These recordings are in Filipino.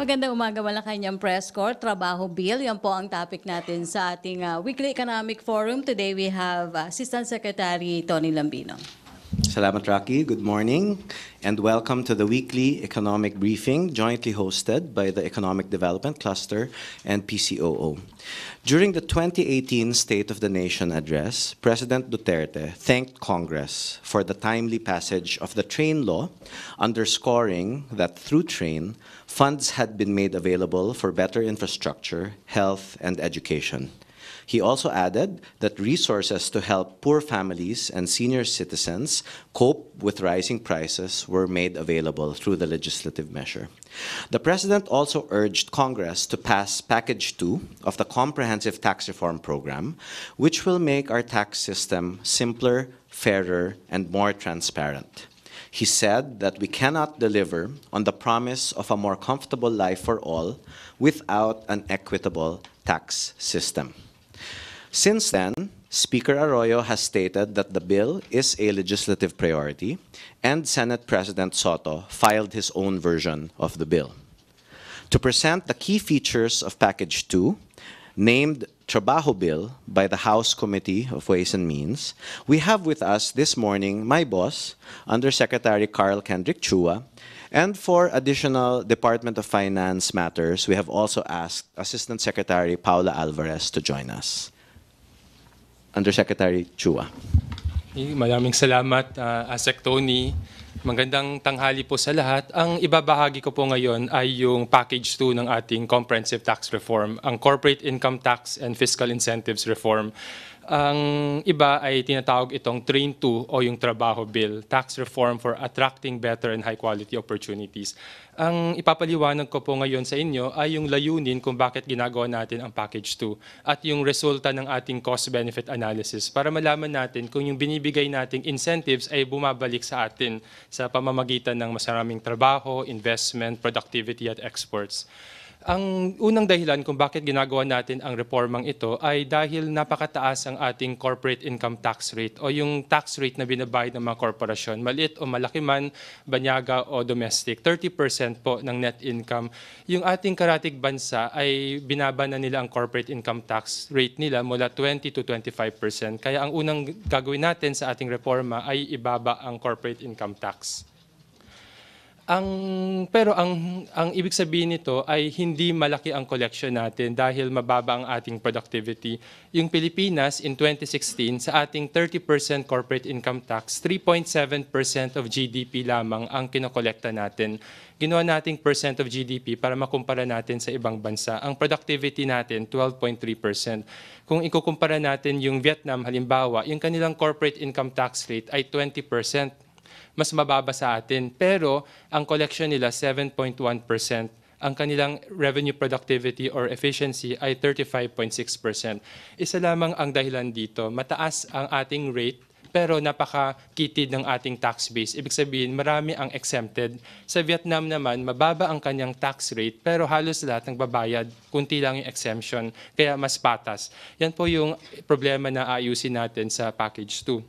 Magandang umaga, Malacañang Press Corps. Trabaho Bill, yan po ang topic natin sa ating Weekly Economic Forum. Today we have Assistant Secretary Tony Lambino. Salamat, Rocky. Good morning and welcome to the weekly economic briefing jointly hosted by the Economic Development Cluster and PCOO. During the 2018 State of the Nation address, President Duterte thanked Congress for the timely passage of the train law, underscoring that through train, funds had been made available for better infrastructure, health, and education. He also added that resources to help poor families and senior citizens cope with rising prices were made available through the legislative measure. The President also urged Congress to pass Package 2 of the Comprehensive Tax Reform Program, which will make our tax system simpler, fairer, and more transparent. He said that we cannot deliver on the promise of a more comfortable life for all without an equitable tax system. Since then, Speaker Arroyo has stated that the bill is a legislative priority, and Senate President Soto filed his own version of the bill. To present the key features of Package 2, named Trabaho Bill by the House Committee of Ways and Means, we have with us this morning my boss, Undersecretary Carl Kendrick Chua, and for additional Department of Finance matters, we have also asked Assistant Secretary Paula Alvarez to join us. Undersecretary Chua. Maraming salamat, Asek Tony. Magandang tanghali po sa lahat. Ang ibabahagi ko po ngayon ay yung Package 2 ng ating Comprehensive Tax Reform, ang Corporate Income Tax and Fiscal Incentives Reform. Ang iba ay tinatawag itong Train 2 o yung Trabaho Bill, Tax Reform for Attracting Better and High-Quality Opportunities. Ang ipapaliwanag ko po ngayon sa inyo ay yung layunin kung bakit ginagawa natin ang Package 2 at yung resulta ng ating cost-benefit analysis para malaman natin kung yung binibigay nating incentives ay bumabalik sa atin sa pamamagitan ng mas maraming trabaho, investment, productivity at exports. Ang unang dahilan kung bakit ginagawa natin ang reformang ito ay dahil napakataas ang ating corporate income tax rate o yung tax rate na binabayad ng mga korporasyon, maliit o malaki man, banyaga o domestic, 30% po ng net income. Yung ating karatig bansa ay binaba na nila ang corporate income tax rate nila mula 20 to 25%. Kaya ang unang gagawin natin sa ating reforma ay ibaba ang corporate income tax. Pero ang ibig sabihin nito ay hindi malaki ang collection natin dahil mababa ang ating productivity. Yung Pilipinas in 2016 sa ating 30% corporate income tax, 3.7% of GDP lamang ang kinokolekta natin. Ginawa nating percent of GDP para makumpara natin sa ibang bansa. Ang productivity natin, 12.3%. Kung ikukumpara natin yung Vietnam, halimbawa, yung kanilang corporate income tax rate ay 20%. Mas mababa sa atin. Pero ang collection nila, 7.1%. Ang kanilang revenue productivity or efficiency ay 35.6%. Isa lamang ang dahilan dito. Mataas ang ating rate, pero napakakitid ng ating tax base. Ibig sabihin, marami ang exempted. Sa Vietnam naman, mababa ang kanyang tax rate, pero halos lahat ng babayad, kunti lang yung exemption, kaya mas patas. Yan po yung problema na ayusin natin sa Package 2.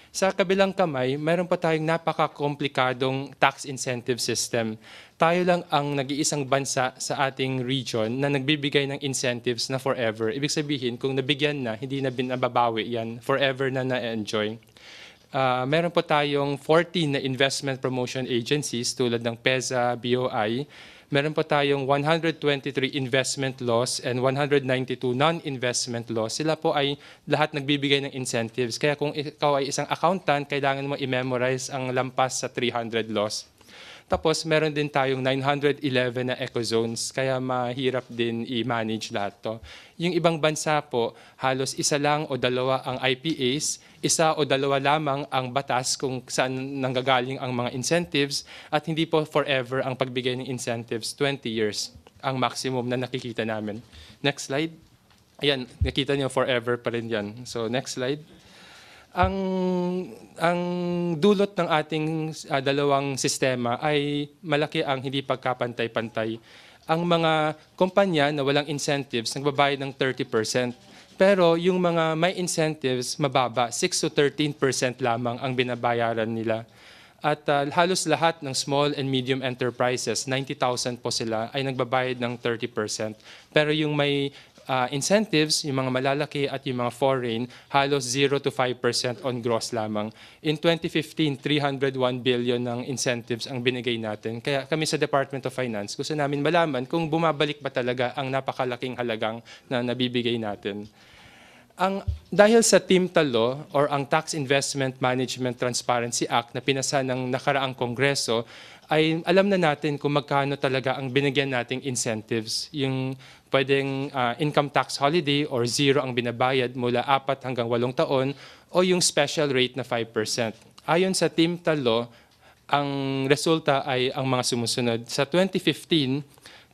Sa kabilang kamay, mayroon pa tayong napaka-komplikadong tax incentive system. Tayo lang ang nag-iisang bansa sa ating region na nagbibigay ng incentives na forever. Ibig sabihin, kung nabigyan na, hindi na binababawi yan, forever na na-enjoy. Meron po tayong 14 na investment promotion agencies tulad ng PEZA, BOI. Meron po tayong 123 investment laws and 192 non-investment laws. Sila po ay lahat nagbibigay ng incentives. Kaya kung ikaw ay isang accountant, kailangan mo i-memorize ang lampas sa 300 laws. Tapos meron din tayong 911 na ecozones, kaya mahirap din i-manage lahat to. Yung ibang bansa po, halos isa lang o dalawa ang IPAs, isa o dalawa lamang ang batas kung saan nanggagaling ang mga incentives, at hindi po forever ang pagbigay ng incentives, 20 years ang maximum na nakikita namin. Next slide. Ayan, nakita niyo forever pa rin yan. So next slide. Ang dulot ng ating dalawang sistema ay malaki ang hindi pagkapantay-pantay. Ang mga kumpanya na walang incentives nagbabayad ng 30%. Pero yung mga may incentives mababa, 6 to 13% lamang ang binabayaran nila. At halos lahat ng small and medium enterprises, 90,000 po sila, ay nagbabayad ng 30%. Pero yung may incentives, yung mga malalaki at yung mga foreign, halos 0 to 5% on gross lamang. In 2015, 301 billion ng incentives ang binigay natin. Kaya kami sa Department of Finance, gusto namin malaman kung bumabalik ba talaga ang napakalaking halagang na nabibigay natin. Dahil sa TIMTA Law or ang Tax Investment Management Transparency Act na pinasa ng nakaraang Kongreso, ay alam na natin kung magkano talaga ang binigyan nating incentives. Yung pwedeng income tax holiday or zero ang binabayad mula 4 hanggang 8 taon o yung special rate na 5%. Ayon sa TIMTA Law, ang resulta ay ang mga sumusunod. Sa 2015,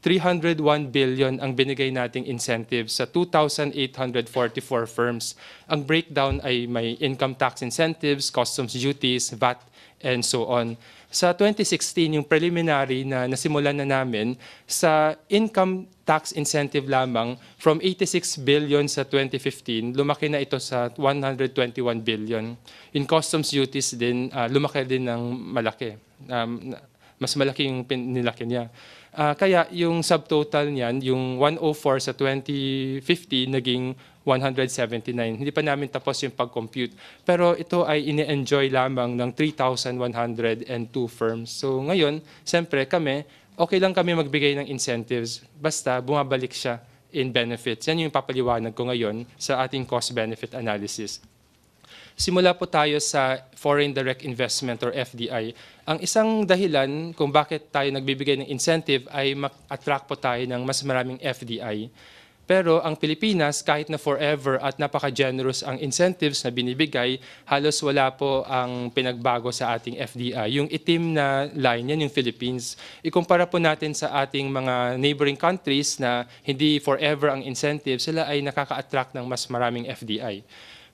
301 billion ang binigay nating incentives sa 2,844 firms. Ang breakdown ay may income tax incentives, customs duties, VAT, and so on. Sa 2016, yung preliminary na nasimulan na namin, sa income tax incentive lamang, from 86 billion sa 2015, lumaki na ito sa 121 billion. In customs duties din, lumaki din ng malaki. Mas malaki yung nilaki niya. Kaya yung subtotal niyan, yung 104 sa 2050, naging 179. Hindi pa namin tapos yung pag-compute. Pero ito ay ini-enjoy lamang ng 3,102 firms. So ngayon, siyempre kami, okay lang kami magbigay ng incentives, basta bumabalik siya in benefits. Yan yung papaliwanag ko ngayon sa ating cost-benefit analysis. Simula po tayo sa Foreign Direct Investment or FDI. Ang isang dahilan kung bakit tayo nagbibigay ng incentive ay ma-attract po tayo ng mas maraming FDI. Pero ang Pilipinas, kahit na forever at napaka-generous ang incentives na binibigay, halos wala po ang pinagbago sa ating FDI. Yung itim na line, yan yung Philippines. Ikumpara po natin sa ating mga neighboring countries na hindi forever ang incentives, sila ay nakaka-attract ng mas maraming FDI.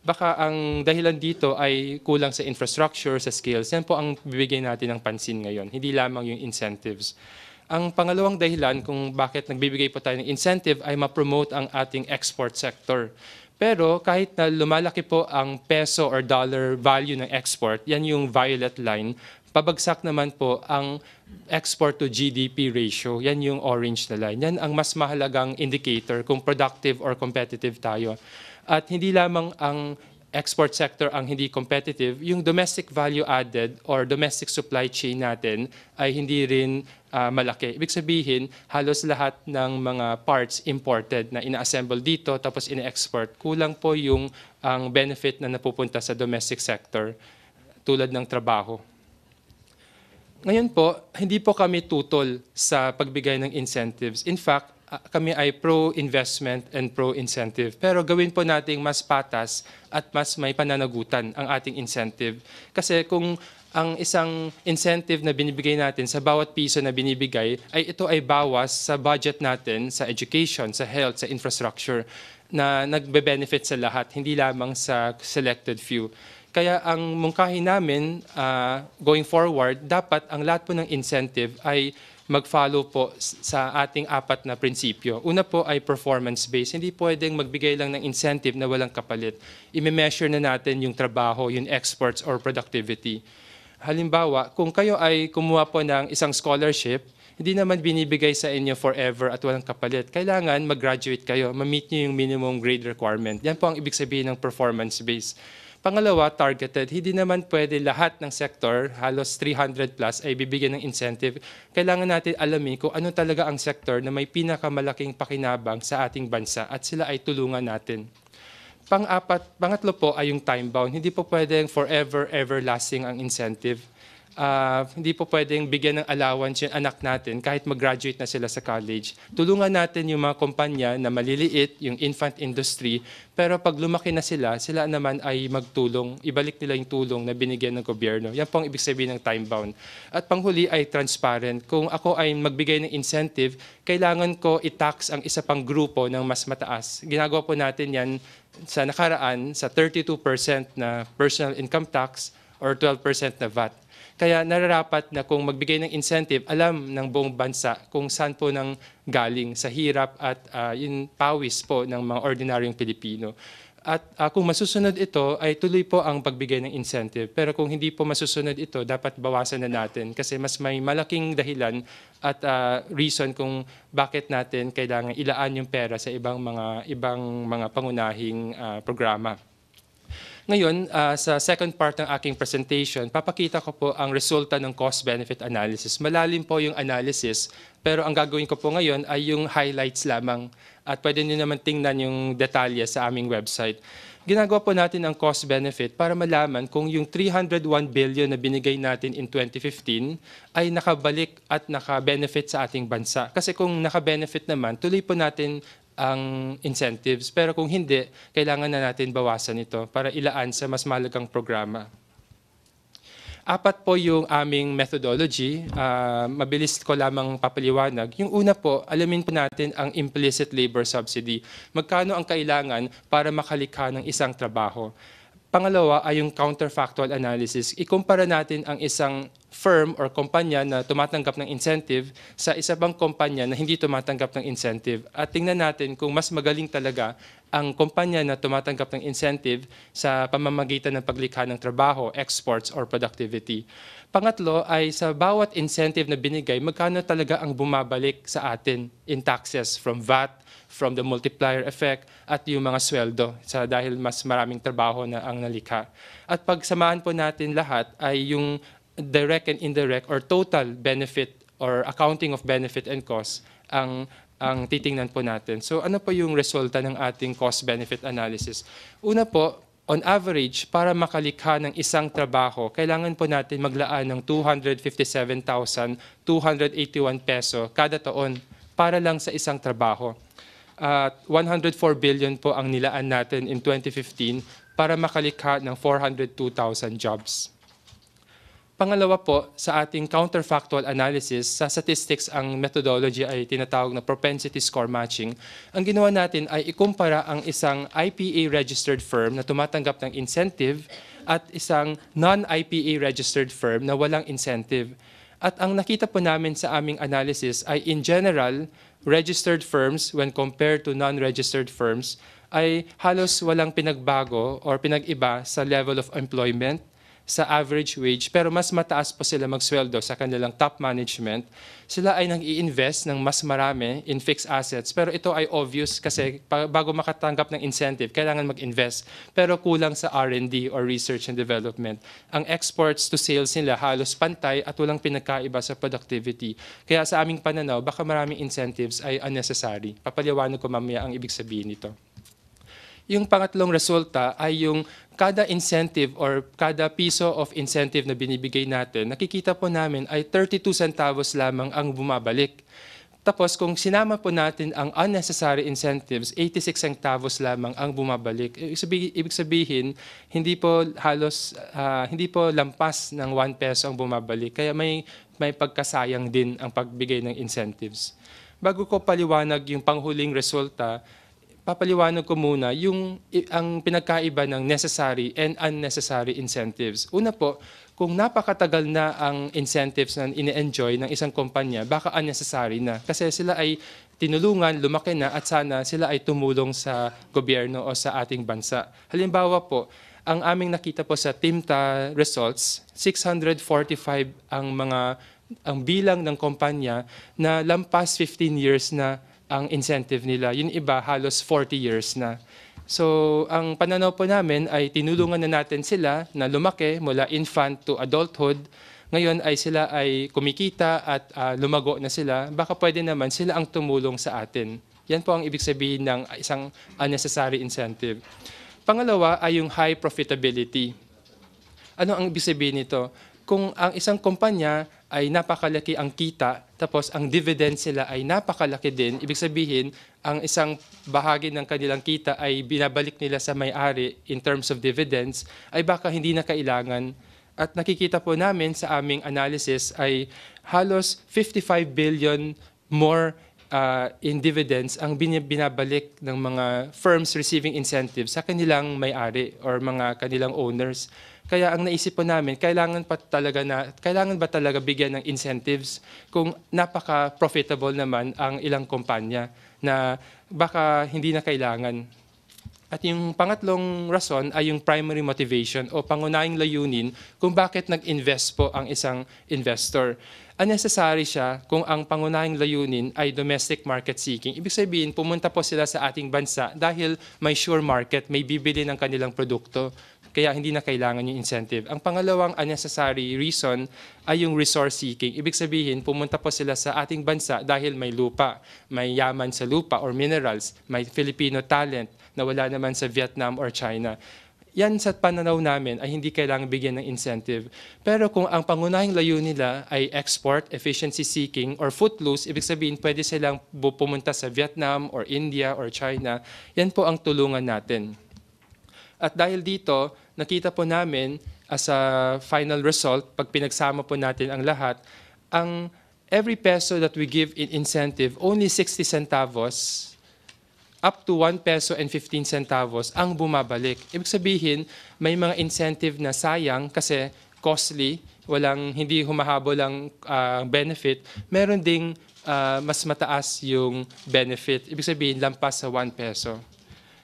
Baka ang dahilan dito ay kulang sa infrastructure, sa skills. Yan po ang bibigay natin ng pansin ngayon, hindi lamang yung incentives. Ang pangalawang dahilan kung bakit nagbibigay po tayo ng incentive ay ma-promote ang ating export sector. Pero kahit na lumalaki po ang peso or dollar value ng export, yan yung violet line, pabagsak naman po ang export to GDP ratio, yan yung orange na line. Yan ang mas mahalagang indicator kung productive or competitive tayo. At hindi lamang ang export sector ang hindi competitive, yung domestic value added or domestic supply chain natin ay hindi rin malaki. Ibig sabihin, halos lahat ng mga parts imported na ina-assemble dito tapos ina-export. Kulang po yung ang benefit na napupunta sa domestic sector tulad ng trabaho. Ngayon po, hindi po kami tutol sa pagbigay ng incentives. In fact, kami ay pro-investment and pro-incentive. Pero gawin po nating mas patas at mas may pananagutan ang ating incentive. Kasi kung ang isang incentive na binibigay natin sa bawat piso na binibigay, ay ito ay bawas sa budget natin, sa education, sa health, sa infrastructure, na nagbe-benefit sa lahat, hindi lamang sa selected few. Kaya ang mungkahi namin going forward, dapat ang lahat po ng incentive ay mag-follow po sa ating 4 na prinsipyo. Una po ay performance-based. Hindi pwedeng magbigay lang ng incentive na walang kapalit. I-measure na natin yung trabaho, yung exports or productivity. Halimbawa, kung kayo ay kumuha po ng isang scholarship, hindi naman binibigay sa inyo forever at walang kapalit. Kailangan mag-graduate kayo, ma-meet nyo yung minimum grade requirement. Yan po ang ibig sabihin ng performance-based. Pangalawa, targeted. Hindi naman pwede lahat ng sector, halos 300 plus, ay bibigyan ng incentive. Kailangan natin alamin kung ano talaga ang sector na may pinakamalaking pakinabang sa ating bansa at sila ay tulungan natin. Pangatlo po ay yung time-bound. Hindi po pwedeng forever, everlasting ang incentive. Hindi po pwedeng bigyan ng allowance yung anak natin kahit mag-graduate na sila sa college. Tulungan natin yung mga kumpanya na maliliit, yung infant industry, pero pag lumaki na sila, sila naman ay magtulong, ibalik nila yung tulong na binigyan ng gobyerno. Yan po ang ibig sabihin ng time-bound. At panghuli ay transparent. Kung ako ay magbigay ng incentive, kailangan ko i-tax ang isa pang grupo ng mas mataas. Ginagawa po natin yan sa nakaraan sa 32% na personal income tax or 12% na VAT. Kaya nararapat na kung magbigay ng incentive, alam ng buong bansa kung saan po nang galing sa hirap at yung pawis po ng mga ordinaryong Pilipino. At kung masusunod ito, ay tuloy po ang pagbigay ng incentive. Pero kung hindi po masusunod ito, dapat bawasan na natin kasi mas may malaking dahilan at reason kung bakit natin kailangan ilaan yung pera sa ibang mga pangunahing programa. Ngayon, sa second part ng aking presentation, papakita ko po ang resulta ng cost-benefit analysis. Malalim po yung analysis, pero ang gagawin ko po ngayon ay yung highlights lamang. At pwede nyo naman tingnan yung detalye sa aming website. Ginagawa po natin ang cost-benefit para malaman kung yung 301 billion na binigay natin in 2015 ay nakabalik at nakabenefit sa ating bansa. Kasi kung nakabenefit naman, tuloy po natin ang incentives. Pero kung hindi, kailangan na natin bawasan ito para ilaan sa mas mahalagang programa. Apat po yung aming methodology. Mabilis ko lamang papaliwanag. Yung una po, alamin po natin ang implicit labor subsidy. Magkano ang kailangan para makalikha ng isang trabaho? Pangalawa ay yung counterfactual analysis. Ikumpara natin ang isang firm or kumpanya na tumatanggap ng incentive sa isa bang kumpanya na hindi tumatanggap ng incentive. At tingnan natin kung mas magaling talaga ang kumpanya na tumatanggap ng incentive sa pamamagitan ng paglikha ng trabaho, exports, or productivity. Pangatlo ay sa bawat incentive na binigay, magkano talaga ang bumabalik sa atin in taxes from VAT, from the multiplier effect, at yung mga sweldo dahil mas maraming trabaho na ang nalikha. At pagsamahan po natin lahat ay yung direct and indirect or total benefit or accounting of benefit and cost ang titingnan po natin. So ano po yung resulta ng ating cost-benefit analysis? Una po, on average, para makalikha ng isang trabaho, kailangan po natin maglaan ng 257,281 peso kada taon para lang sa isang trabaho. 104 billion po ang nilaan natin in 2015 para makalikha ng 402,000 jobs. Pangalawa po, sa ating counterfactual analysis, sa statistics ang methodology ay tinatawag na propensity score matching. Ang ginawa natin ay ikumpara ang isang IPA-registered firm na tumatanggap ng incentive at isang non-IPA registered firm na walang incentive. At ang nakita po namin sa aming analysis ay in general, registered firms when compared to non-registered firms ay halos walang pinagbago or pinag-iba sa level of employment, sa average wage, pero mas mataas po sila magsweldo sa kanilang top management. Sila ay nag-i-invest ng mas marami in fixed assets, pero ito ay obvious kasi bago makatanggap ng incentive, kailangan mag-invest, pero kulang sa R&D or research and development. Ang exports to sales nila halos pantay at walang pinagkaiba sa productivity. Kaya sa aming pananaw, baka maraming incentives ay unnecessary. Papaliwanag ko mamaya ang ibig sabihin nito. Yung pangatlong resulta ay yung kada incentive or kada piso of incentive na binibigay natin, nakikita po namin ay 32 centavos lamang ang bumabalik. Tapos kung sinama po natin ang unnecessary incentives, 86 centavos lamang ang bumabalik. Ibig sabihin, hindi po lampas ng 1 peso ang bumabalik. Kaya may pagkasayang din ang pagbigay ng incentives. Bago ko paliwanag yung panghuling resulta, papaliwanag ko muna ang pinagkaiba ng necessary and unnecessary incentives. Una po, kung napakatagal na ang incentives na ini-enjoy ng isang kumpanya, baka unnecessary na. Kasi sila ay tinulungan, lumaki na at sana sila ay tumulong sa gobyerno o sa ating bansa. Halimbawa po, ang aming nakita po sa TIMTA results, 645 ang bilang ng kumpanya na lampas 15 years na ang incentive nila. Yung iba, halos 40 years na. So, ang pananaw po namin ay tinulungan na natin sila na lumaki mula infant to adulthood. Ngayon ay sila ay kumikita at lumago na sila. Baka pwede naman sila ang tumulong sa atin. Yan po ang ibig sabihin ng isang unnecessary incentive. Pangalawa ay yung high profitability. Ano ang ibig sabihin nito? Kung ang isang kumpanya ay napakalaki ang kita, tapos ang dividend sila ay napakalaki din, ibig sabihin, ang isang bahagi ng kanilang kita ay binabalik nila sa may-ari in terms of dividends, ay baka hindi na kailangan. At nakikita po namin sa aming analysis ay halos 55 billion more in dividends ang binabalik ng mga firms receiving incentives sa kanilang may-ari or mga kanilang owners. Kaya ang naisip po namin, kailangan ba talaga bigyan ng incentives kung napaka-profitable naman ang ilang kumpanya na baka hindi na kailangan. At yung pangatlong rason ay yung primary motivation o pangunahing layunin kung bakit nag-invest po ang isang investor. Unnecessary siya kung ang pangunahing layunin ay domestic market seeking. Ibig sabihin, pumunta po sila sa ating bansa dahil may sure market, may bibili ng kanilang produkto. Kaya hindi na kailangan yung incentive. Ang pangalawang unnecessary reason ay yung resource seeking. Ibig sabihin, pumunta po sila sa ating bansa dahil may lupa, may yaman sa lupa or minerals, may Filipino talent na wala naman sa Vietnam or China. Yan sa pananaw namin ay hindi kailangan bigyan ng incentive. Pero kung ang pangunahing layunin nila ay export, efficiency seeking, or footloose, ibig sabihin pwede silang pumunta sa Vietnam or India or China, yan po ang tulungan natin. At dahil dito, nakita po namin as a final result, pag pinagsama po natin ang lahat, ang every peso that we give in incentive, only 60 centavos up to 1 peso and 15 centavos ang bumabalik. Ibig sabihin, may mga incentive na sayang kasi costly, hindi humahabol ang benefit. Meron ding mas mataas yung benefit. Ibig sabihin, lampas sa 1 peso.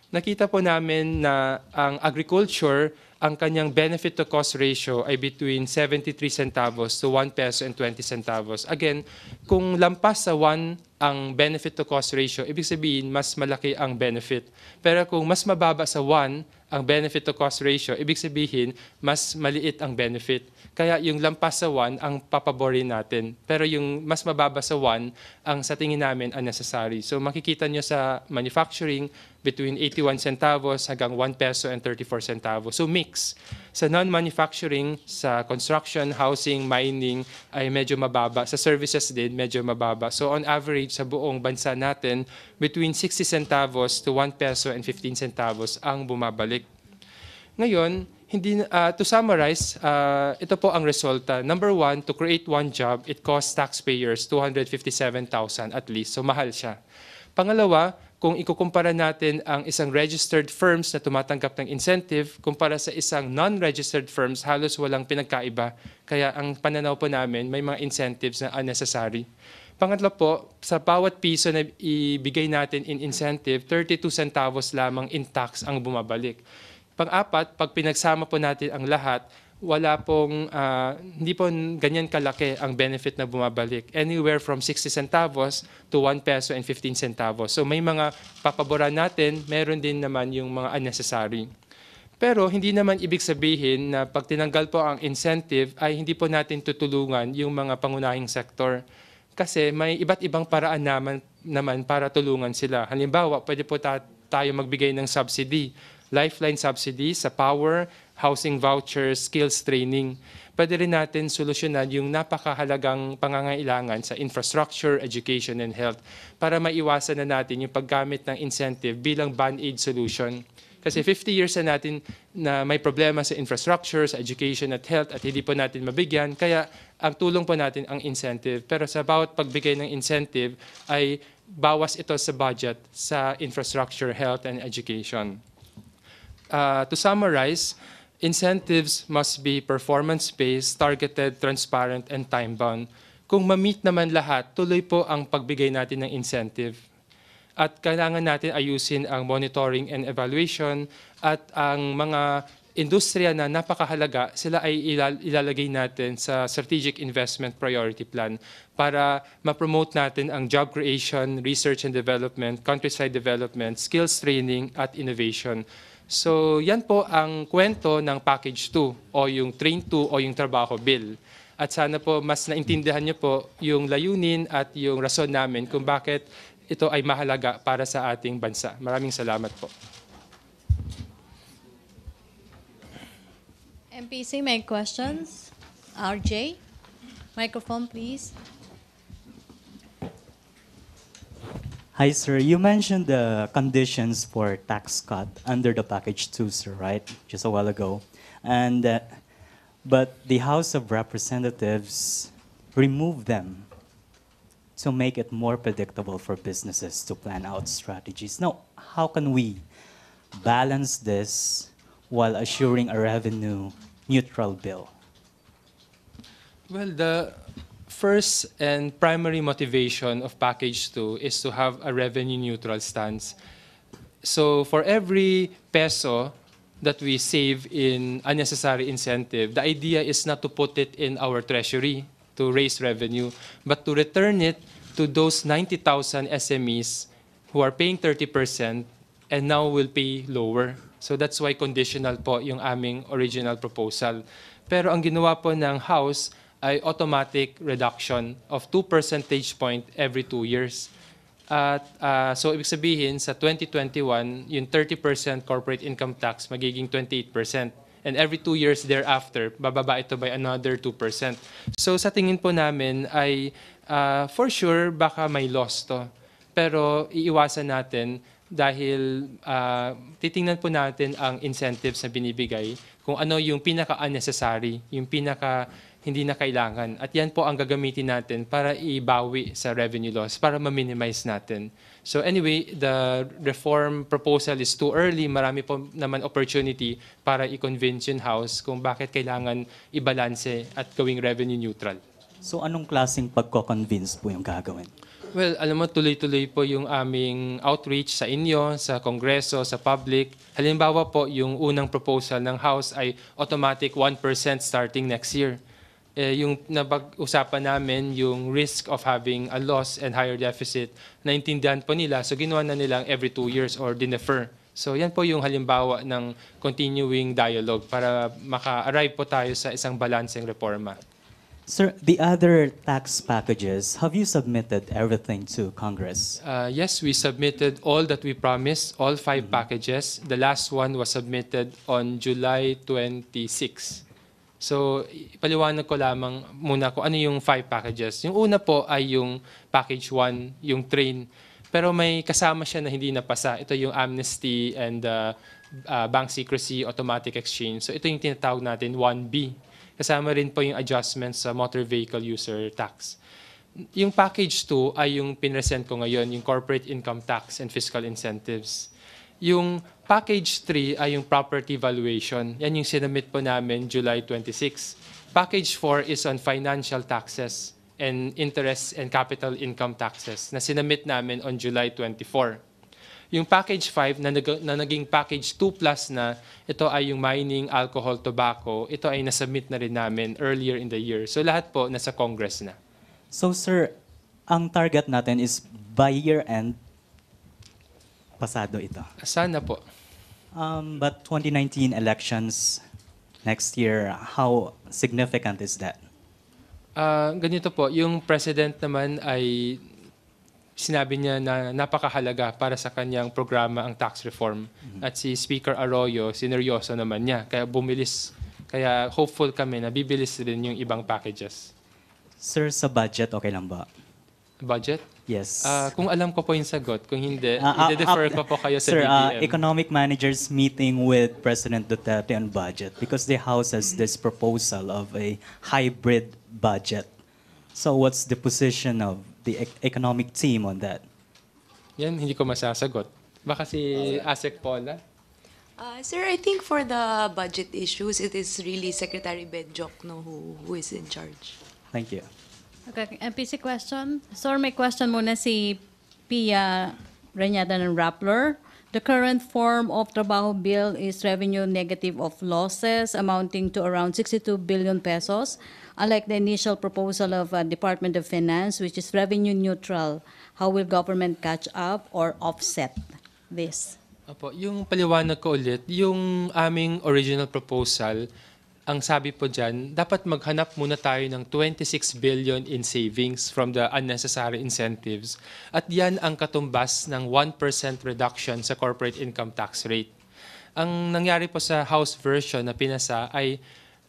Nakita po namin na ang agriculture, ang kanyang benefit to cost ratio ay between 73 centavos to 1 peso and 20 centavos. Again, kung lampas sa 1 ang benefit to cost ratio, ibig sabihin mas malaki ang benefit. Pero kung mas mababa sa 1 ang benefit to cost ratio, ibig sabihin mas maliit ang benefit. Kaya yung lampas sa 1 ang papaborin natin. Pero yung mas mababa sa 1 ang sa tingin namin unnecessary. So makikita nyo sa manufacturing between 81 centavos hanggang 1 peso and 34 centavos. So mix. Sa non-manufacturing, sa construction, housing, mining ay medyo mababa. Sa services din, medyo mababa. So on average, sa buong bansa natin, between 60 centavos to 1 peso and 15 centavos ang bumabalik. Ngayon, to summarize, ito po ang resulta. Number 1, to create 1 job, it costs taxpayers 257,000 at least. So mahal siya. Pangalawa, kung ikukumpara natin ang isang registered firms na tumatanggap ng incentive kumpara sa isang non-registered firms, halos walang pinagkaiba. Kaya ang pananaw po namin, may mga incentives na unnecessary. Pangatlo po, sa bawat piso na ibigay natin in incentive, 32 centavos lamang in tax ang bumabalik. Pang-apat, pag pinagsama po natin ang lahat, hindi po ganyan kalaki ang benefit na bumabalik. Anywhere from 60 centavos to 1 peso and 15 centavos. So may mga papaboran natin, meron din naman yung mga unnecessary. Pero hindi naman ibig sabihin na pag tinanggal po ang incentive ay hindi po natin tutulungan yung mga pangunahing sektor. Kasi may iba't ibang paraan naman para tulungan sila. Halimbawa, pwede po tayo magbigay ng subsidy. Lifeline subsidy sa power, housing vouchers, skills training. Pwede rin natin solusyonan yung napakahalagang pangangailangan sa infrastructure, education, and health para maiwasan na natin yung paggamit ng incentive bilang band-aid solution. Kasi 50 years na natin na may problema sa infrastructure, sa education at health at hindi po natin mabigyan. Kaya ang tulong po natin ang incentive. Pero sa bawat pagbigay ng incentive ay bawas ito sa budget sa infrastructure, health, and education. To summarize, incentives must be performance-based, targeted, transparent, and time-bound. Kung ma-meet naman lahat, tuloy po ang pagbigay natin ng incentive. At kailangan natin ayusin ang monitoring and evaluation at ang mga industriya na napakahalaga, sila ay ilalagay natin sa Strategic Investment Priority Plan para ma-promote natin ang job creation, research and development, countryside development, skills training, at innovation. So yan po ang kwento ng Package 2 o yung Train 2 o yung Trabaho Bill. At sana po mas naintindihan niyo po yung layunin at yung rason namin kung bakit ito ay mahalaga para sa ating bansa. Maraming salamat po. MPC, may questions? RJ? Microphone, please. Hi, sir. You mentioned the conditions for tax cut under the package 2, sir, right? Just a while ago. But the House of Representatives removed them to make it more predictable for businesses to plan out strategies. Now, how can we balance this while assuring a revenue neutral bill? Well, the first and primary motivation of Package 2 is to have a revenue neutral stance. So for every peso that we save in unnecessary incentive, the idea is not to put it in our treasury to raise revenue, but to return it to those 90,000 SMEs who are paying 30% and now will pay lower. So that's why conditional po yung aming original proposal. Pero ang ginawa po ng House ay automatic reduction of 2 percentage point every 2 years. At so ibig sabihin sa 2021, yung 30% corporate income tax magiging 28%. And every 2 years thereafter, bababa ito by another 2%. So sa tingin po namin ay for sure baka may loss to. Pero iiwasan natin dahil titingnan po natin ang incentives na binibigay kung ano yung pinaka-unnecessary, yung pinaka hindi na kailangan. At yan po ang gagamitin natin para ibawi sa revenue loss, para ma-minimize natin. So anyway, the reform proposal is too early. Marami po naman opportunity para i-convince yung House kung bakit kailangan i-balanse at gawing revenue neutral. So anong klaseng pagko-convince po yung gagawin? Well, alam mo, tuloy-tuloy po yung aming outreach sa inyo, sa Kongreso, sa public. Halimbawa po, yung unang proposal ng House ay automatic 1% starting next year. Yung napag-usapan namin, yung risk of having a loss and higher deficit, naintindihan po nila. So ginawa na nilang every 2 years or dinefer. So yan po yung halimbawa ng continuing dialogue para maka-arrive po tayo sa isang balancing reforma. Sir, the other tax packages, have you submitted everything to Congress? Yes, we submitted all that we promised, all 5 packages. The last one was submitted on July 26. So, ipaliwanag ko lamang muna kung ano yung 5 packages. Yung una po ay yung package 1, yung train. Pero may kasama siya na hindi napasa. Ito yung amnesty and bank secrecy, automatic exchange. So, ito yung tinatawag natin 1B. Kasama rin po yung adjustments sa motor vehicle user tax. Yung package 2 ay yung pinresent ko ngayon, yung corporate income tax and fiscal incentives. Yung package 3 ay yung property valuation. Yan yung sinamit po namin July 26. Package 4 is on financial taxes and interest and capital income taxes na sinamit namin on July 24. Yung package 5 na naging package 2 plus na, ito ay yung mining, alcohol, tobacco. Ito ay nasubmit na rin namin earlier in the year. So lahat po nasa Congress na. So sir, ang target natin is by year-end, pasado ito. Sana po. But 2019 elections next year, how significant is that? Ganito po, yung president naman ay sinabi niya na napakahalaga para sa kanyang programa ang tax reform. At si Speaker Arroyo, sineryoso naman niya. Kaya bumilis, kaya hopeful kami na bibilis rin yung ibang packages. Sir, sa budget, okay lang ba? Budget? Yes. Kung alam ko po yung sagot, kung hindi, i-defer ko po kayo sa Sir, DBM. economic managers meeting with President Duterte on budget because the House has this proposal of a hybrid budget. So what's the position of the economic team on that? Yan, hindi ko masasagot. Baka si Asek Paula? Sir, I think for the budget issues, it is really Secretary Bedjok who is in charge. Thank you. Okay, MPC question. Sir, may question muna si Pia Reñada ng Rappler. The current form of trabaho bill is revenue negative of losses amounting to around 62 billion pesos. Unlike the initial proposal of Department of Finance, which is revenue neutral, how will government catch up or offset this? Opo, yung paliwanag ko ulit, yung aming original proposal, ang sabi po dyan, dapat maghanap muna tayo ng 26 billion in savings from the unnecessary incentives. At yan ang katumbas ng 1% reduction sa corporate income tax rate. Ang nangyari po sa House version na pinasa ay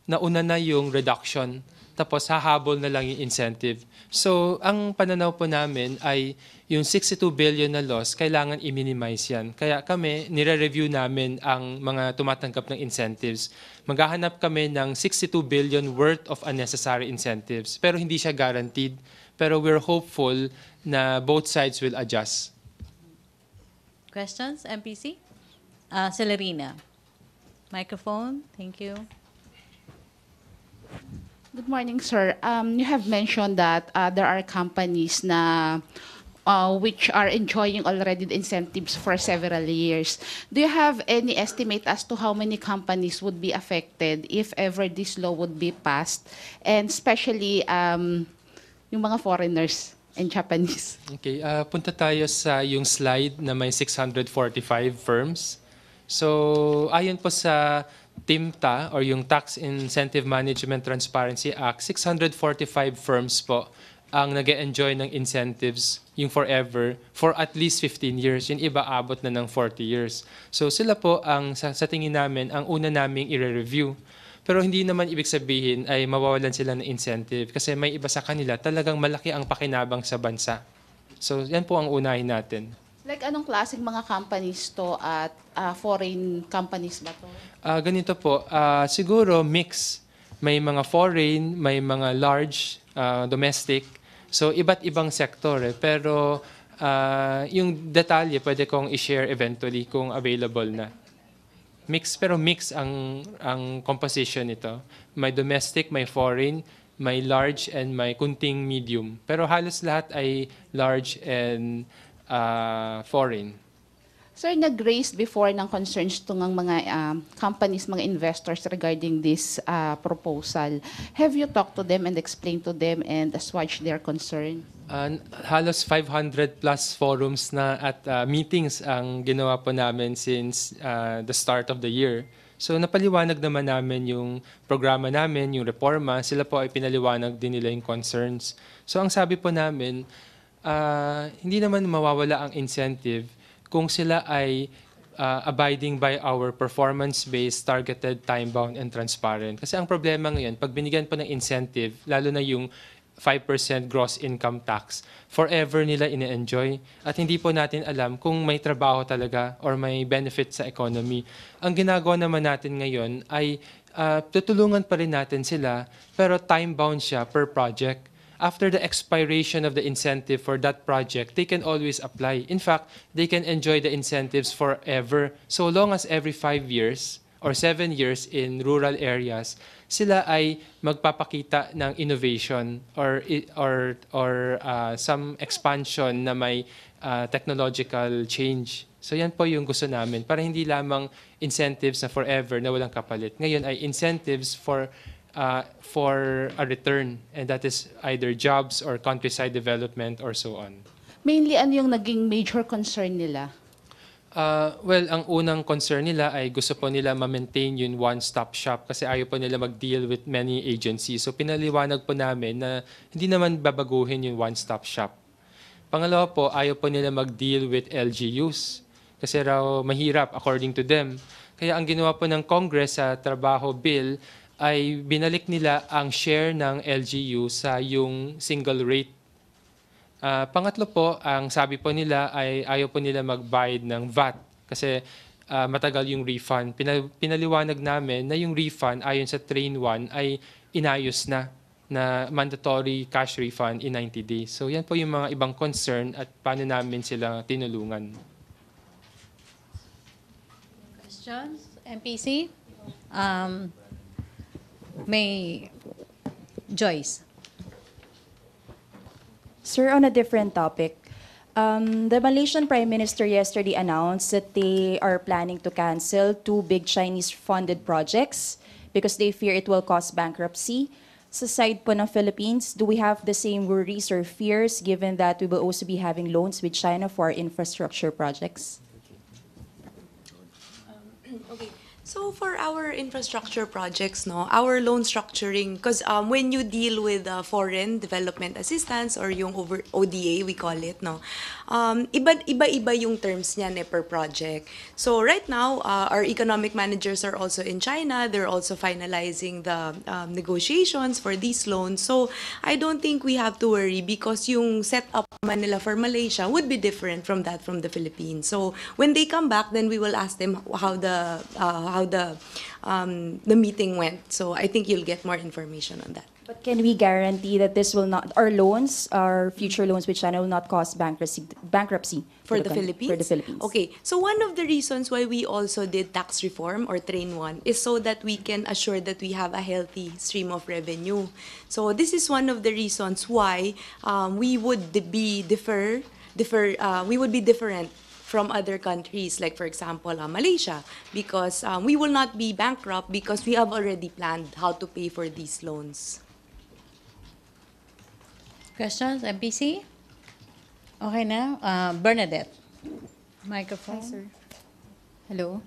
nauna na yung reduction, tapos hahabol na lang yung incentive. So, ang pananaw po namin ay yung 62 billion na loss, kailangan i-minimize yan. Kaya kami, nire-review namin ang mga tumatanggap ng incentives. Maghahanap kami ng 62 billion worth of unnecessary incentives. Pero hindi siya guaranteed. Pero we're hopeful na both sides will adjust. Questions, MPC? Celerina. Microphone, thank you. Good morning, sir. You have mentioned that there are companies na which are enjoying already the incentives for several years. Do you have any estimate as to how many companies would be affected if ever this law would be passed? And especially yung mga foreigners and Japanese. Okay, punta tayo sa yung slide na may 645 firms. So, ayon po sa TIMTA or yung Tax Incentive Management Transparency Act, 645 firms po ang nag-enjoy ng incentives, yung forever, for at least 15 years. Yung iba abot na ng 40 years. So sila po ang sa tingin namin ang una naming i-review. Pero hindi naman ibig sabihin ay mawawalan sila ng incentive kasi may iba sa kanila talagang malaki ang pakinabang sa bansa. So yan po ang unahin natin. Like anong klaseng mga companies to at foreign companies ba to? Ganito po, siguro mix. May mga foreign, may mga large, domestic. So iba't ibang sektor pero yung detalye pwede kong i-share eventually kung available na. Pero mix ang composition nito. May domestic, may foreign, may large and may kunting medium. Pero halos lahat ay large and foreign. Sir, nag-raise before ng concerns to ng mga companies, mga investors regarding this proposal. Have you talked to them and explained to them and assuaged their concern? Halos 500 plus forums na at meetings ang ginawa po namin since the start of the year. So napaliwanag naman namin yung programa namin, yung reforma. Sila po ay pinaliwanag din nila yung concerns. So ang sabi po namin, hindi naman mawawala ang incentive kung sila ay abiding by our performance-based, targeted, time-bound, and transparent. Kasi ang problema ngayon, pag binigyan po ng incentive, lalo na yung 5% gross income tax, forever nila ine-enjoy. At hindi po natin alam kung may trabaho talaga or may benefit sa economy. Ang ginagawa naman natin ngayon ay tutulungan pa rin natin sila, pero time-bound siya per project. After the expiration of the incentive for that project, they can always apply. In fact, they can enjoy the incentives forever, so long as every 5 years or 7 years in rural areas, sila ay magpapakita ng innovation or some expansion na may technological change. So yan po yung gusto namin, para hindi lamang incentives na forever na walang kapalit. Ngayon ay incentives for a return, and that is either jobs or countryside development or so on. Mainly, ano yung naging major concern nila? Well, ang unang concern nila ay gusto po nila ma-maintain yung one-stop shop kasi ayaw po nila mag-deal with many agencies. So pinaliwanag po namin na hindi naman babaguhin yung one-stop shop. Pangalawa po, ayaw po nila mag-deal with LGUs kasi raw mahirap according to them. Kaya ang ginawa po ng Congress sa trabaho bill ay binalik nila ang share ng LGU sa yung single rate. Pangatlo po, ang sabi po nila ay ayaw po nila mag-bayad ng VAT kasi matagal yung refund. Pinaliwanag namin na yung refund ayon sa Train 1 ay inayos na mandatory cash refund in 90 days. So yan po yung mga ibang concern at paano namin sila tinulungan. Questions? MPC? May Joyce. Sir, on a different topic, the Malaysian Prime Minister yesterday announced that they are planning to cancel 2 big Chinese-funded projects because they fear it will cause bankruptcy. Sa side po ng Philippines, do we have the same worries or fears given that we will also be having loans with China for infrastructure projects? Okay. So for our infrastructure projects, our loan structuring, because when you deal with foreign development assistance or yung over ODA, we call it, iba-iba yung terms niyan per project. So right now, our economic managers are also in China. They're also finalizing the negotiations for these loans. So I don't think we have to worry because yung setup nila for Malaysia would be different from that from the Philippines. So when they come back, then we will ask them how the meeting went. So I think you'll get more information on that. But can we guarantee that this will not, our loans, our future loans with China will not cause bankruptcy For the For the Philippines. Okay, so one of the reasons why we also did tax reform or train one is so that we can assure that we have a healthy stream of revenue. So this is one of the reasons why we would be we would be different from other countries, like for example Malaysia, because we will not be bankrupt because we have already planned how to pay for these loans. Questions, MPC? Okay na. Bernadette. Microphone. Hi, sir. Hello.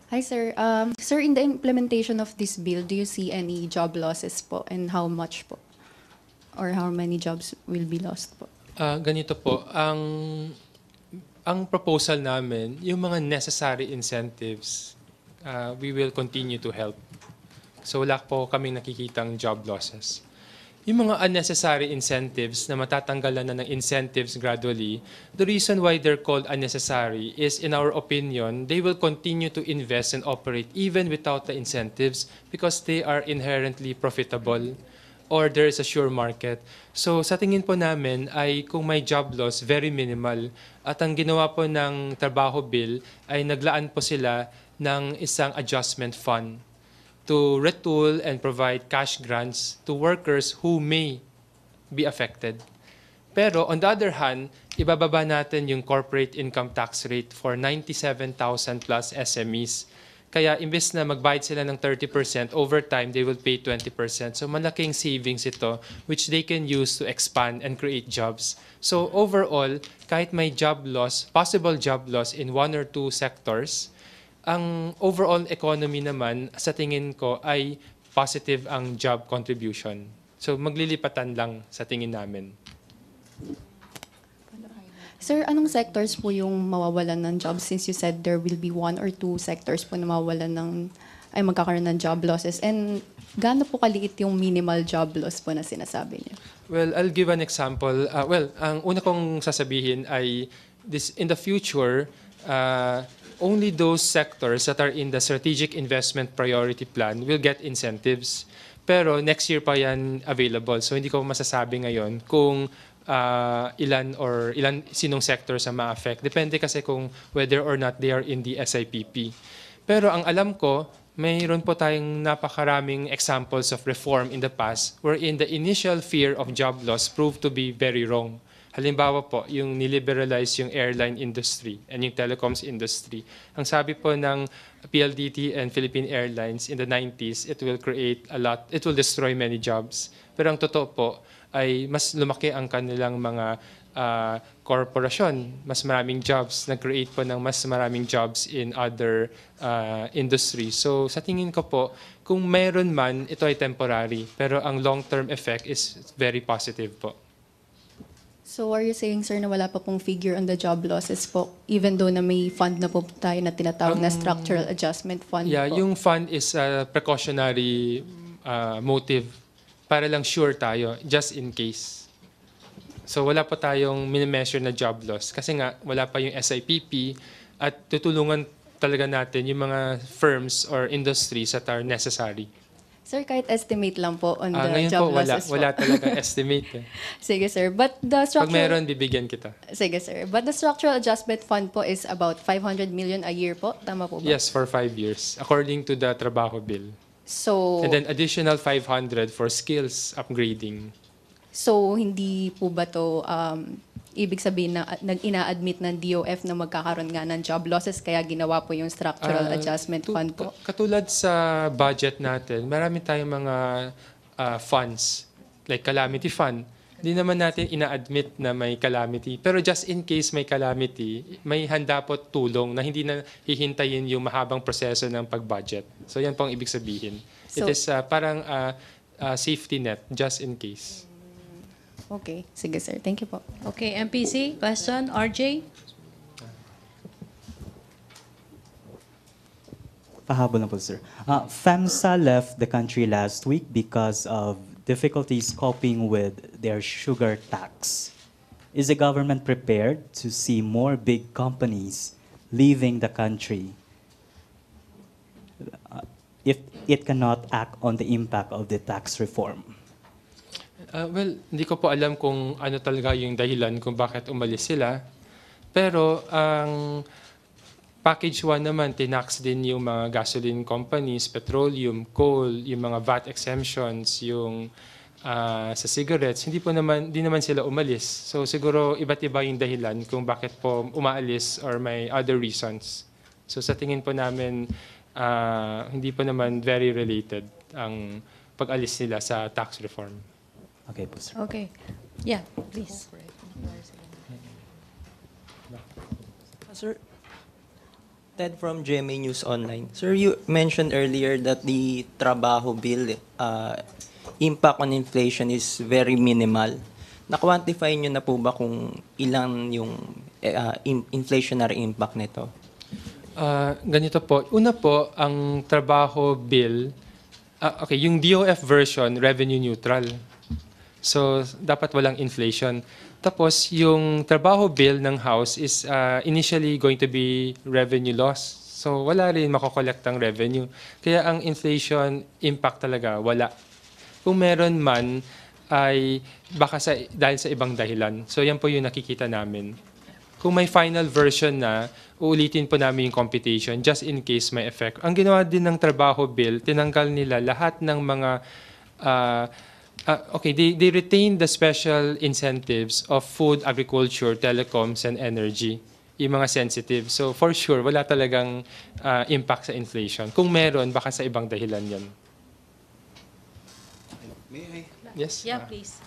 Hi, sir. Sir, in the implementation of this bill, do you see any job losses po and how much po? Or how many jobs will be lost po? Ganito po, ang proposal namin, yung mga necessary incentives, we will continue to help. So wala po kaming nakikitang job losses. Yung mga unnecessary incentives na matatanggalan na ng incentives gradually, the reason why they're called unnecessary is, in our opinion, they will continue to invest and operate even without the incentives because they are inherently profitable or there is a sure market. So sa tingin po namin ay kung may job loss, very minimal. At ang ginawa po ng Trabaho Bill ay naglaan po sila ng isang adjustment fund to retool and provide cash grants to workers who may be affected. Pero on the other hand, ibababa natin yung corporate income tax rate for 97,000 plus SMEs. Kaya imbes na magbayad sila ng 30%, over time they will pay 20%. So malaking savings ito which they can use to expand and create jobs. So overall, kahit may job loss, possible job loss in one or two sectors, ang overall economy naman, sa tingin ko, ay positive ang job contribution. So maglilipatan lang sa tingin namin. Sir, anong sectors po yung mawawalan ng jobs since you said there will be one or two sectors po na mawawalan ng, ay magkakaroon ng job losses? And gaano po kaliit yung minimal job loss po na sinasabi niyo? Well, I'll give an example. Ang una kong sasabihin ay this in the future, only those sectors that are in the Strategic Investment Priority Plan will get incentives. Pero next year pa yan available. So hindi ko masasabi ngayon kung sinong sectors ang ma-affect. Depende kasi kung whether or not they are in the SIPP. Pero ang alam ko, mayroon po tayong napakaraming examples of reform in the past wherein the initial fear of job loss proved to be very wrong. Halimbawa po, yung niliberalize yung airline industry and yung telecoms industry. Ang sabi po ng PLDT and Philippine Airlines in the 90s, it will destroy many jobs. Pero ang totoo po ay mas lumaki ang kanilang mga korporasyon, mas maraming jobs, nag-create po ng mas maraming jobs in other industries. So sa tingin ko po, kung mayroon man, ito ay temporary. Pero ang long-term effect is very positive po. So are you saying, sir, na wala pa pong figure on the job losses po, even though na may fund na po tayo na tinatawag na structural adjustment fund Yeah, po? yung fund is a precautionary motive para lang sure tayo, just in case. So wala pa tayong minimeasure na job loss kasi nga wala pa yung SIPP at tutulungan talaga natin yung mga firms or industries that are necessary. Sir, kahit estimate lang po on the Ngayon job po, losses po. wala talaga estimate. Sige, sir. But the Pag structural... meron, bibigyan kita. Sige, sir. But the structural adjustment fund po is about 500 million a year po. Tama po ba? Yes, for 5 years, according to the Trabaho Bill. So, And then additional 500 for skills upgrading. so hindi po ba to ibig sabihin na ina-admit ng DOF na magkakaroon nga ng job losses kaya ginawa po yung structural adjustment fund po? Katulad sa budget natin, marami tayong mga funds, like calamity fund. Hindi naman natin ina-admit na may calamity. Pero just in case may calamity, may handa po tulong na hindi na hihintayin yung mahabang proseso ng pag-budget. So yan po ang ibig sabihin. So, It is parang safety net, just in case. Okay. Sige, sir. Thank you po. Okay, MPC, question, RJ? Pahabol na po, sir. FAMSA left the country last week because of difficulties coping with their sugar tax. Is the government prepared to see more big companies leaving the country if it cannot act on the impact of the tax reform? Well, hindi ko po alam kung ano talaga yung dahilan kung bakit umalis sila. Pero ang package 1 naman, tinax din yung mga gasoline companies, petroleum, coal, yung mga VAT exemptions, yung sa cigarettes, hindi naman sila umalis. So siguro iba't iba yung dahilan kung bakit po umaalis or may other reasons. So sa tingin po namin, hindi po naman very related ang pag-alis nila sa tax reform. Okay po, sir. Okay. Yeah, please. Sir, Ted from GMA News Online. Sir, you mentioned earlier that the trabaho bill impact on inflation is very minimal. Na-quantify nyo na po ba kung ilan yung inflationary impact nito? Ganito po. Una po, ang trabaho bill, yung DOF version, revenue neutral. So, dapat walang inflation. Tapos, yung trabaho bill ng House is initially going to be revenue loss. So, wala rin makokolektang revenue. Kaya ang inflation impact talaga, wala. Kung meron man, ay baka dahil sa ibang dahilan. So, yan po yung nakikita namin. Kung may final version na, uulitin po namin yung computation just in case may effect. Ang ginawa din ng trabaho bill, tinanggal nila lahat ng mga they retain the special incentives of food, agriculture, telecoms, and energy, yung mga sensitive. So for sure, wala talagang impact sa inflation. Kung meron, baka sa ibang dahilan yan. May I? Yes? Yeah, please.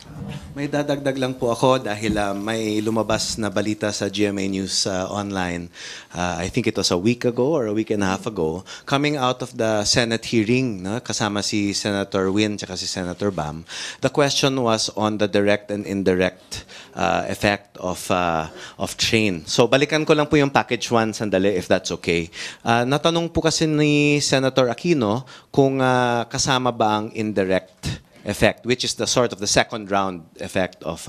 May dadagdag lang po ako dahil may lumabas na balita sa GMA News online. I think it was a week ago or a week and a half ago. Coming out of the Senate hearing, kasama si Senator Win at si Senator Bam, the question was on the direct and indirect effect of train. So balikan ko lang po yung package 1 sandali if that's okay. Natanong po kasi ni Senator Aquino kung kasama ba ang indirect effect, which is the sort of the second round effect of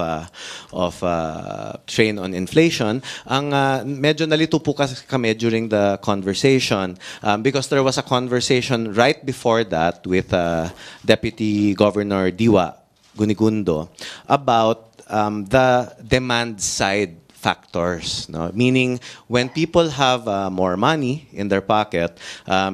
train on inflation. Ang medyo nalito po kami during the conversation because there was a conversation right before that with Deputy Governor Diwa Gunigundo about the demand side factors, no? Meaning when people have more money in their pocket,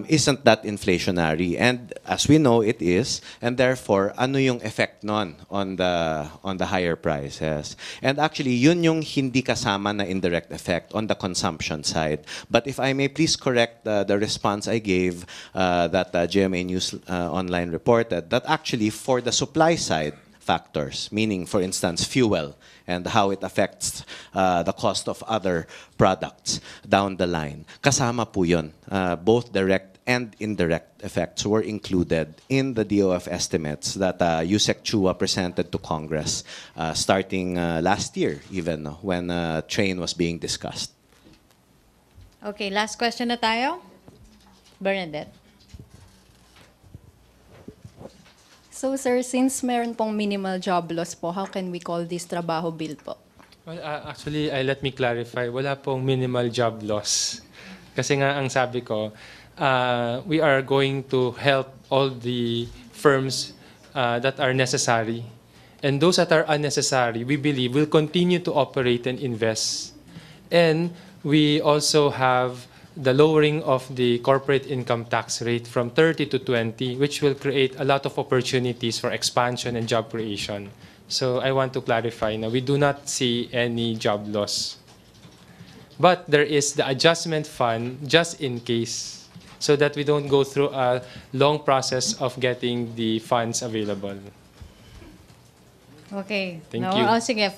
isn't that inflationary? And as we know, it is. And therefore, ano yung effect nun on the higher prices? And actually, yun yung hindi kasama na indirect effect on the consumption side. But if I may please correct the response I gave that GMA News Online reported, that actually for the supply side factors, meaning for instance fuel, and how it affects the cost of other products down the line. Kasama po yun. Both direct and indirect effects were included in the DOF estimates that Yusek Chua presented to Congress starting last year, even when train was being discussed. Okay, last question na tayo. Bernadette. So sir, since meron pong minimal job loss po, how can we call this trabaho bill po? Well, actually, let me clarify. Wala pong minimal job loss. Kasi nga, ang sabi ko, we are going to help all the firms that are necessary. And those that are unnecessary, we believe, will continue to operate and invest. And we also have the lowering of the corporate income tax rate from 30 to 20, which will create a lot of opportunities for expansion and job creation. So I want to clarify now, we do not see any job loss. But there is the adjustment fund just in case, so that we don't go through a long process of getting the funds available. Okay. Thank No, you. sige,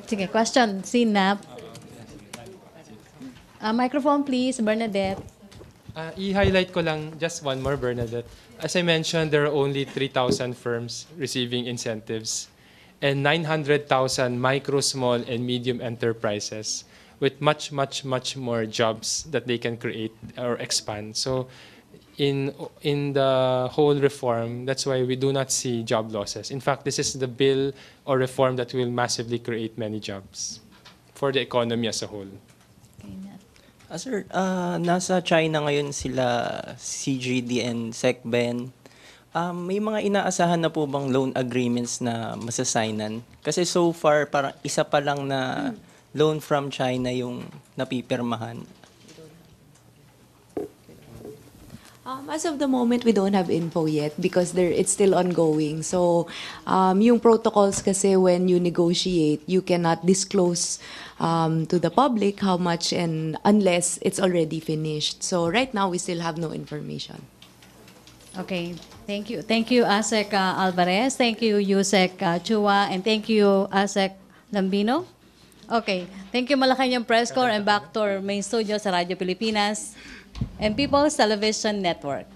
sige, question, Sinap. Microphone please, Bernadette. I-highlight ko lang just one more, Bernadette. As I mentioned, there are only 3,000 firms receiving incentives and 900,000 micro, small, and medium enterprises with much, much, much more jobs that they can create or expand. So in the whole reform, that's why we do not see job losses. In fact, this is the bill or reform that will massively create many jobs for the economy as a whole. Sir, nasa China ngayon sila CGD and SecBen. May mga inaasahan na po bang loan agreements na masasignan? Kasi so far, parang isa pa lang na loan from China yung napipirmahan. As of the moment, we don't have info yet because it's still ongoing. So, yung protocols kasi when you negotiate, you cannot disclose to the public how much and unless it's already finished. So, right now, we still have no information. Okay, thank you. Thank you, Asek Alvarez. Thank you, Yusek Chua. And thank you, Asek Lambino. Okay, thank you, Malacañang Press Corps, and back to our main studio sa Radyo Pilipinas and People's Television Network.